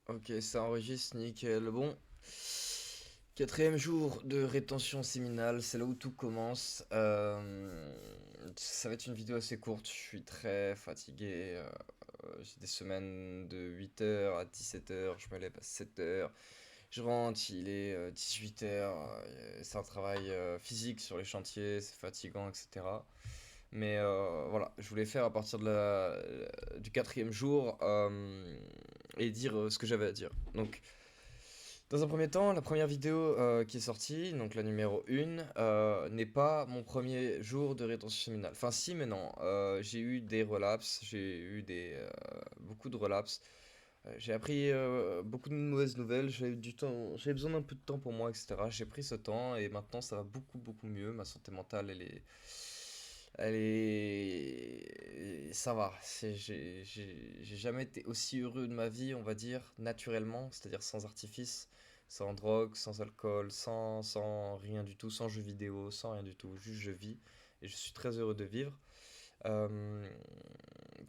Ok, ça enregistre, nickel. Bon, quatrième jour de rétention séminale, c'est là où tout commence. Ça va être une vidéo assez courte, je suis très fatigué. J'ai des semaines de 8h à 17h, je me lève à 7h. Je rentre, il est 18h. C'est un travail physique sur les chantiers, c'est fatigant, etc. Mais voilà, je voulais faire à partir du quatrième jour et dire ce que j'avais à dire. Donc, dans un premier temps, la première vidéo qui est sortie, donc la numéro 1, n'est pas mon premier jour de rétention séminale. Enfin, si, mais non. J'ai eu des relapses, j'ai eu beaucoup de relapses. J'ai appris beaucoup de mauvaises nouvelles, j'avais du temps, j'avais besoin d'un peu de temps pour moi, etc. J'ai pris ce temps et maintenant ça va beaucoup beaucoup mieux. Ma santé mentale, ça va. J'ai jamais été aussi heureux de ma vie, on va dire, naturellement, c'est-à-dire sans artifice, sans drogue, sans alcool, sans rien du tout, sans jeux vidéo, sans rien du tout. Juste je vis et je suis très heureux de vivre. Euh,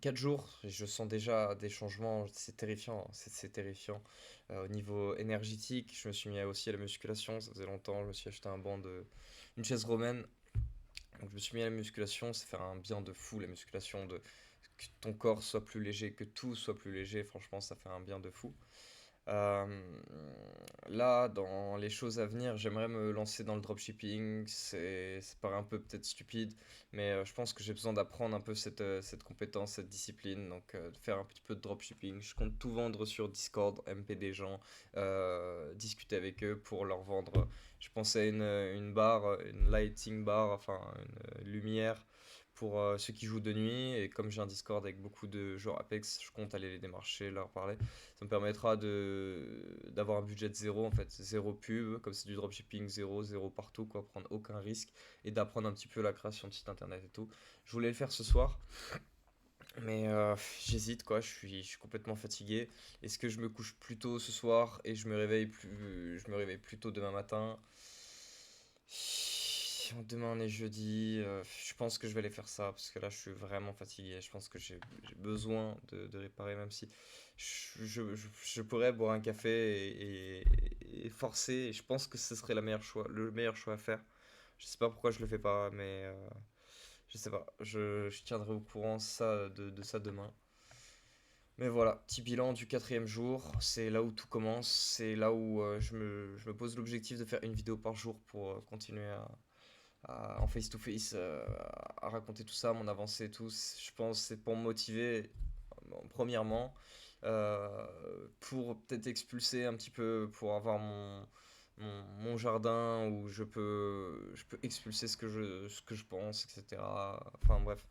4 jours, je sens déjà des changements, c'est terrifiant, c'est terrifiant. Au niveau énergétique, je me suis mis aussi à la musculation, ça faisait longtemps, je me suis acheté une chaise romaine, donc je me suis mis à la musculation, ça fait un bien de fou la musculation, que ton corps soit plus léger, que tout soit plus léger, franchement ça fait un bien de fou. Euh, Là, dans les choses à venir, j'aimerais me lancer dans le dropshipping. Ça paraît un peu peut-être stupide, mais je pense que j'ai besoin d'apprendre un peu cette compétence, cette discipline. Donc, de faire un petit peu de dropshipping. Je compte tout vendre sur Discord, MP des gens, discuter avec eux pour leur vendre. Je pensais à une barre, une lighting bar, enfin une lumière pour ceux qui jouent de nuit. Et comme j'ai un Discord avec beaucoup de joueurs Apex, je compte aller les démarcher, leur parler. Ça me permettra d'avoir un budget de zéro, en fait, zéro pub, comme c'est du dropshipping, zéro partout, quoi, prendre aucun risque et d'apprendre un petit peu la création de site internet et tout. Je voulais le faire ce soir, mais j'hésite, quoi, je suis complètement fatigué. Est-ce que je me couche plus tôt ce soir et je me réveille plus tôt demain matin? Demain on est jeudi, je pense que je vais aller faire ça parce que là je suis vraiment fatigué. Je pense que j'ai besoin de réparer, même si je pourrais boire un café et forcer. Et je pense que ce serait le meilleur choix à faire. Je sais pas pourquoi je le fais pas, mais je sais pas. Je tiendrai au courant de ça demain. Mais voilà, petit bilan du quatrième jour, c'est là où tout commence, c'est là où je me pose l'objectif de faire une vidéo par jour pour continuer en face-to-face, à raconter tout ça, mon avancée et tout. Je pense que c'est pour me motiver, premièrement, pour peut-être expulser un petit peu, pour avoir mon jardin où je peux expulser ce que je pense, etc. Enfin bref,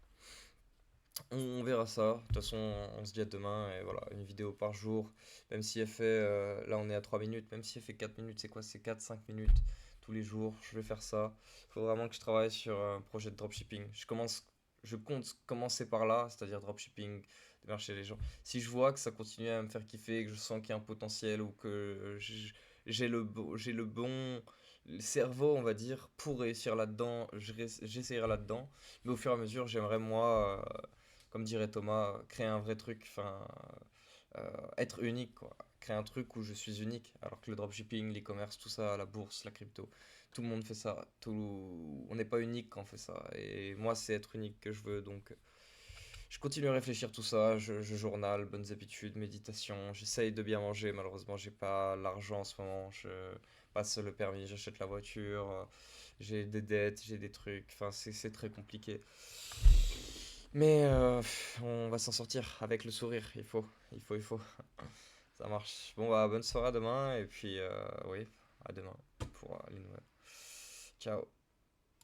on verra ça. De toute façon, on se dit à demain et voilà, une vidéo par jour. Même si elle fait, là on est à 3 minutes, même si elle fait 4 minutes, c'est quoi? C'est 4 5 minutes tous les jours. Je vais faire ça. Il faut vraiment que je travaille sur un projet de dropshipping. Je compte commencer par là, c'est-à-dire dropshipping, démarcher les gens. Si je vois que ça continue à me faire kiffer, que je sens qu'il y a un potentiel ou que j'ai le bon cerveau, on va dire, pour réussir là-dedans, j'essayerai là-dedans. Mais au fur et à mesure, j'aimerais moi, comme dirait Thomas, créer un vrai truc, enfin, être unique, quoi. Créer un truc où je suis unique, alors que le dropshipping, l'e-commerce, tout ça, la bourse, la crypto, tout le monde fait ça. On n'est pas unique quand on fait ça. Et moi, c'est être unique que je veux, donc je continue à réfléchir tout ça. Je journal, bonnes habitudes, méditation. J'essaye de bien manger. Malheureusement, j'ai pas l'argent en ce moment. Je passe le permis, j'achète la voiture. J'ai des dettes, j'ai des trucs. Enfin, c'est très compliqué. Mais on va s'en sortir avec le sourire, il faut. Ça marche. Bon bah bonne soirée à demain et puis oui, à demain pour les nouvelles. Ciao.